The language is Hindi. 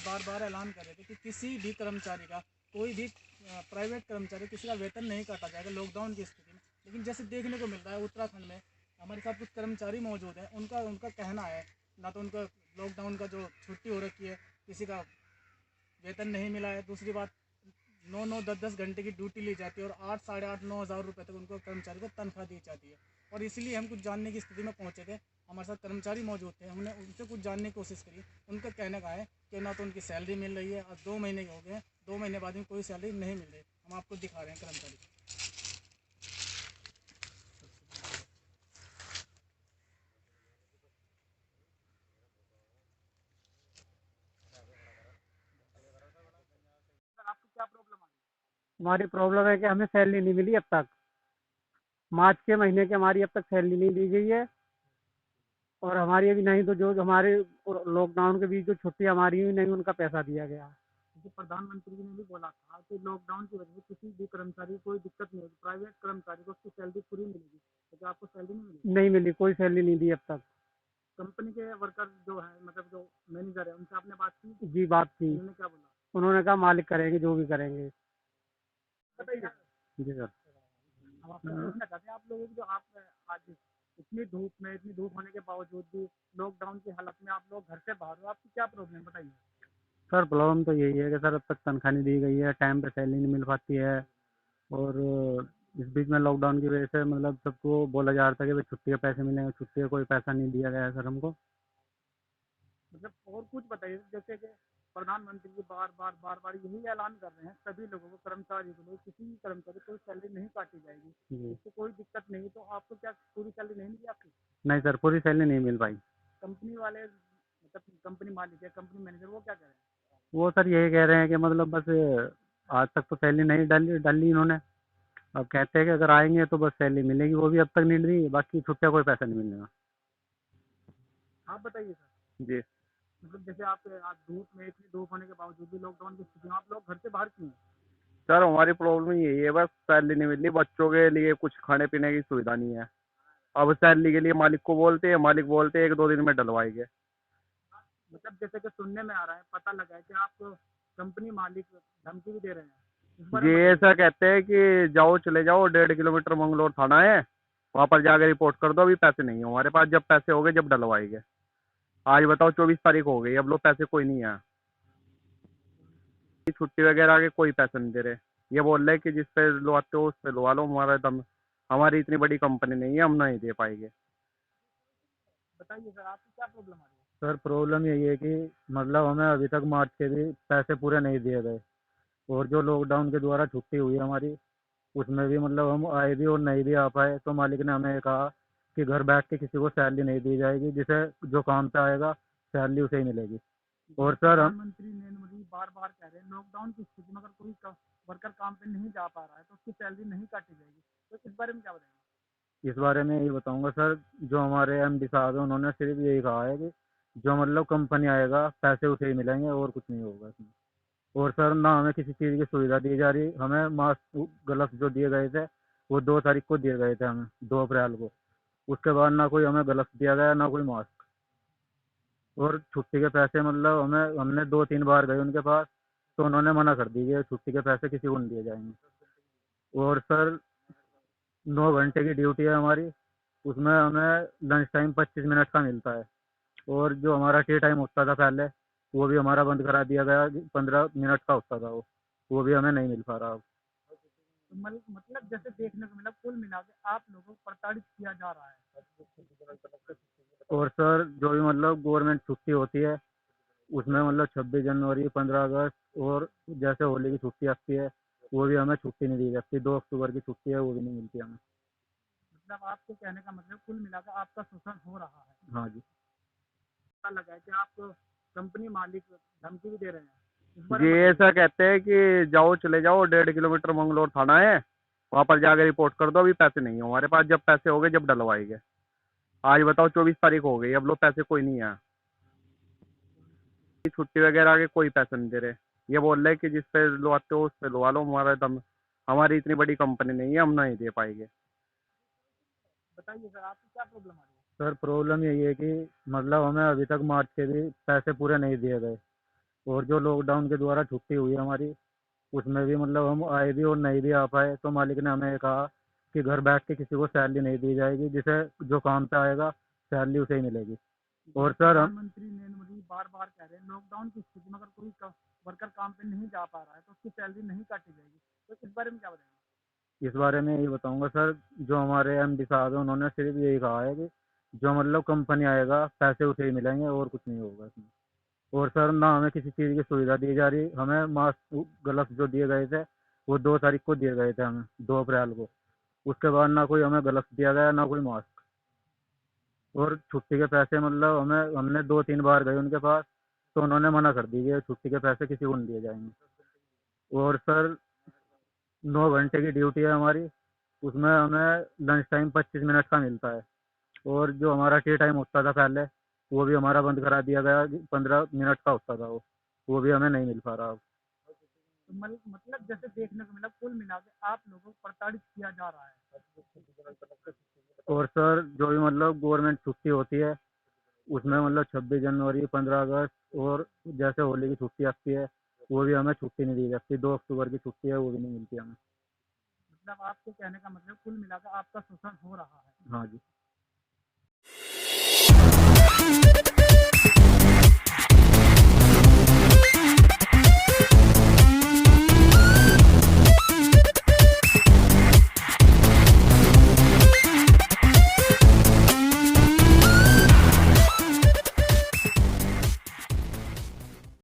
बार बार ऐलान कर रहे थे कि किसी भी कर्मचारी का, कोई भी प्राइवेट कर्मचारी, किसी का वेतन नहीं काटा जाएगा लॉकडाउन की स्थिति में। लेकिन जैसे देखने को मिल रहा है उत्तराखंड में हमारे साथ कुछ कर्मचारी मौजूद हैं, उनका उनका कहना है ना तो उनका लॉकडाउन का जो छुट्टी हो रखी है, किसी का वेतन नहीं मिला है। दूसरी बात, 9-9 10-10 घंटे की ड्यूटी ली जाती है और 8 8 9 हज़ार रुपये तक उनको कर्मचारी को तनख्वाह दी जाती है। और इसीलिए हम कुछ जानने की स्थिति में पहुंचे थे, हमारे साथ कर्मचारी मौजूद थे, हमने उनसे कुछ जानने की कोशिश करी। उनका कहने का है कि ना तो उनकी सैलरी मिल रही है और 2 महीने हो गए हैं, 2 महीने बाद में कोई सैलरी नहीं मिल रही। हम आपको दिखा रहे हैं कर्मचारी। सर आपको क्या प्रॉब्लम आ रही हमारी प्रॉब्लम है कि हमें सैलरी नहीं मिली अब तक। मार्च के महीने की हमारी अब तक सैलरी नहीं दी गई है। और हमारी अभी नहीं, तो जो हमारे लॉकडाउन के बीच जो छुट्टी हमारी हुई नहीं, उनका पैसा दिया गया। है? प्रधानमंत्री जी ने भी बोला था कि लॉकडाउन की वजह से किसी भी कर्मचारी को कोई दिक्कत नहीं होगी, प्राइवेट कर्मचारी को उसकी सैलरी पूरी मिलेगी। तो आपको सैलरी नहीं मिली? नहीं मिली, कोई सैलरी नहीं दी अब तक। कंपनी के वर्कर जो है, मतलब जो मैनेजर है, उनसे आपने बात की? जी बात की। उन्होंने क्या बोला? उन्होंने कहा मालिक करेंगे जो भी करेंगे। बताइए। जी सर। अब आपसे पूछना चाहते हैं आप लोगों की, जो आप आज इतनी धूप होने के बावजूद भी लॉकडाउन की हालत में आप लोग घर से बाहर हो, आपकी क्या प्रॉब्लम, बताइए। सर प्रॉब्लम तो यही है कि सर अब तक तनख्वाह नहीं दी गई है, टाइम पे सैलरी नहीं मिल पाती है। और इस बीच में लॉकडाउन की वजह से मतलब सबको बोला जा रहा था कि भाई छुट्टी के पैसे मिलेंगे, छुट्टी का कोई पैसा नहीं दिया गया है सर हमको। मतलब और कुछ बताइए, जैसे कि प्रधानमंत्री जी बार बार यही ऐलान कर रहे हैं सभी लोगों को, कर्मचारी को, किसी भी कर्मचारी को सैलरी नहीं काटी जाएगी, जी। इससे कोई दिक्कत नहीं। तो आपको क्या पूरी सैलरी नहीं मिली आपकी? नहीं सर, पूरी सैलरी नहीं मिल पाई। कंपनी वाले, मतलब कंपनी मालिक है, कंपनी मैनेजर, वो क्या कह रहे हैं? वो सर यही कह रहे हैं कि मतलब बस आज तक तो सैलरी नहीं डाली डाली इन्होंने। अब कहते हैं कि अगर आएंगे तो बस सैलरी मिलेगी, वो भी अब तक नहीं दी, बाकी छुट्टियाँ कोई पैसा नहीं मिलेगा। आप बताइए सर। जी। मतलब जैसे आप आज धूप में, इतनी धूप होने के बावजूद भी लॉकडाउन की स्थिति में आप लोग घर से बाहर क्यों हैं? सर हमारी प्रॉब्लम यही है, बस सैलरी नहीं मिल रही, बच्चों के लिए कुछ खाने पीने की सुविधा नहीं है। अब सैलरी के लिए मालिक को बोलते हैं, मालिक बोलते हैं 1 2 दिन में डलवाएंगे। मतलब जैसे कि सुनने में आ रहा है, पता लगा है कि आप कंपनी मालिक धमकी भी दे रहे हैं, इस बारे जी, में बताइए। ऐसा कहते हैं कि जाओ चले जाओ, 1.5 किलोमीटर मंगलौर थाना है, वहाँ पर जाकर रिपोर्ट कर दो, अभी पैसे नहीं है हमारे पास, जब पैसे हो गए जब डलवाएंगे। आज बताओ 24 तारीख हो गई, अब लोग पैसे कोई नहीं है। छुट्टी वगैरह के कोई पैसे नहीं दे रहे। ये बोल रहे कि जिस पे लवाते हो उस पे लवा लो, हमारा दम, हमारी इतनी बड़ी कंपनी नहीं है, हम नहीं दे पाएंगे। बताइए सर, आपकी क्या प्रॉब्लम आ रही है? सर प्रॉब्लम यही है कि मतलब हमें अभी तक मार्च के भी पैसे पूरे नहीं दिए गए। और जो लॉकडाउन के द्वारा छुट्टी हुई हमारी, उसमें भी मतलब हम आए भी और नहीं भी आ पाए, तो मालिक ने हमें कहा कि घर बैठ के किसी को सैलरी नहीं दी जाएगी, जिसे जो काम पे आएगा सैलरी उसे ही मिलेगी। और सर हम प्रधानमंत्री नरेंद्र मोदी बार बार कह रहे हैं लॉकडाउन की स्थिति में अगर कोई वर्कर काम पे नहीं जा पा रहा है तो उसकी सैलरी नहीं काटी जाएगी। तो इस बारे में क्या बताएंगे? इस बारे में ये बताऊंगा सर, जो हमारे एमडी साहब है उन्होंने सिर्फ यही कहा है कि जो मतलब कंपनी आएगा पैसे उसे ही मिलेंगे और कुछ नहीं होगा इसमें। और सर ना हमें किसी चीज़ की सुविधा दी जा रही, हमें मास्क ग्लव्स जो दिए गए थे वो 2 तारीख को दिए गए थे हमें, 2 अप्रैल को। उसके बाद ना कोई हमें ग्लव्स दिया गया ना कोई मास्क। और छुट्टी के पैसे मतलब हमें, हमने 2 3 बार गए उनके पास, तो उन्होंने मना कर दी कि छुट्टी के पैसे किसी को नहीं दिए जाएंगे। और सर 9 घंटे की ड्यूटी है हमारी, उसमें हमें लंच टाइम 25 मिनट का मिलता है। और जो हमारा टी टाइम होता था पहले, वो भी हमारा बंद करा दिया गया, 15 मिनट का होता था वो भी हमें नहीं मिल पा रहा अब। तो मतलब जैसे देखने को मिला, कुल मिला के आप लोगों को प्रताड़ित किया जा रहा है। और सर जो भी मतलब गवर्नमेंट छुट्टी होती है, उसमें मतलब 26 जनवरी, 15 अगस्त और जैसे होली की छुट्टी आती है, वो भी हमें छुट्टी नहीं दी जाती। 2 अक्टूबर की छुट्टी है, वो भी नहीं मिलती हमें। मतलब आपके कहने का मतलब कुल मिलाकर आपका शोषण हो रहा है। हाँ जी। पता लगा है कि आप कंपनी मालिक धमकी भी दे रहे हैं, इस बारे जी, में बताइए। ऐसा कहते हैं कि जाओ चले जाओ, 1.5 किलोमीटर मंगलौर थाना है, वहाँ पर जाकर रिपोर्ट कर दो, अभी पैसे नहीं है हमारे पास, जब पैसे हो गए जब डलवाएंगे। आज बताओ 24 तारीख हो गई, अब लोग पैसे कोई नहीं है। छुट्टी वगैरह के कोई पैसे नहीं दे रहे। ये बोल रहे कि जिस पे लवाते हो उस पे लवा लो, हमारा दम, हमारी इतनी बड़ी कंपनी नहीं है, हम नहीं दे पाएंगे। बताइए सर, आपकी क्या प्रॉब्लम आ रही है? सर प्रॉब्लम यही है कि मतलब हमें अभी तक मार्च के भी पैसे पूरे नहीं दिए गए। और जो लॉकडाउन के द्वारा छुट्टी हुई हमारी, उसमें भी मतलब हम आए भी और नहीं भी आ पाए, तो मालिक ने हमें कहा कि घर बैठ के किसी को सैलरी नहीं दी जाएगी, जिसे जो काम पे आएगा सैलरी उसे ही मिलेगी। और सर प्रधानमंत्री नरेंद्र मोदी बार बार कह रहे हैं लॉकडाउन की स्थिति में अगर कोई वर्कर काम पे नहीं जा पा रहा है तो उसकी सैलरी नहीं काटी जाएगी, तो इस बारे में क्या बताएंगे? इस बारे में यही बताऊंगा सर, जो हमारे एमडी साहब है उन्होंने सिर्फ यही कहा है कि जो मतलब कंपनी आएगा पैसे उसे ही मिलेंगे और कुछ नहीं होगा इसमें। और सर ना हमें किसी चीज़ की सुविधा दी जा रही, हमें मास्क ग्लव्स जो दिए गए थे वो 2 तारीख को दिए गए थे हमें, 2 अप्रैल को। उसके बाद ना कोई हमें ग्लव्स दिया गया ना कोई मास्क। और छुट्टी के पैसे मतलब हमने 2-3 बार गए उनके पास, तो उन्होंने मना कर दी कि छुट्टी के पैसे किसी को नहीं दिए जाएंगे। और सर 9 घंटे की ड्यूटी है हमारी, उसमें हमें लंच टाइम 25 मिनट का मिलता है। और जो हमारा टी टाइम होता था पहले, वो भी हमारा बंद करा दिया गया, 15 मिनट का होता था वो भी हमें नहीं मिल पा रहा अब। तो मतलब जैसे देखने को मिला कुल मिला के आप लोगों को प्रताड़ित किया जा रहा है। और सर जो भी मतलब गवर्नमेंट छुट्टी होती है, उसमें मतलब 26 जनवरी, 15 अगस्त और जैसे होली की छुट्टी आती है, वो भी हमें छुट्टी नहीं दी जाती। 2 अक्टूबर की छुट्टी है, वो भी नहीं मिलती हमें। मतलब आपके कहने का मतलब कुल मिलाकर आपका शोषण हो रहा है। हाँ जी।